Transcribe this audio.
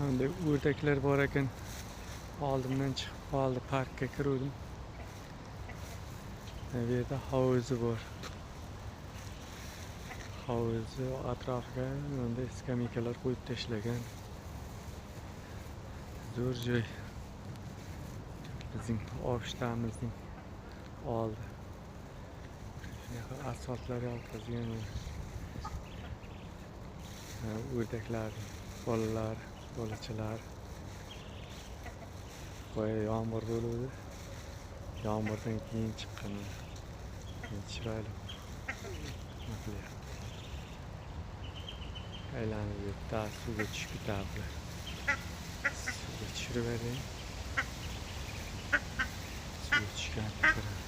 Endi o'rdaklar bor ekan. Oldimdan chiqib qoldi, parkka kirdim. Bu yerda havuzi bor. Havuzi atrofiga endi skameykalar qo'yib tashlagan. Zo'r joy. Bizning ofistamizning oldi. Shunaqa asfaltlar yotqizgan. O'rdaklar, bolalar, bolachalar. Boya yomg'ir bo'ldi. Yomg'irdan keyin chiqqan. Chiroyli. Aylanib yuribdi, suvga tushib ketardi. Suvga tushirib bering. Suvga tushgan.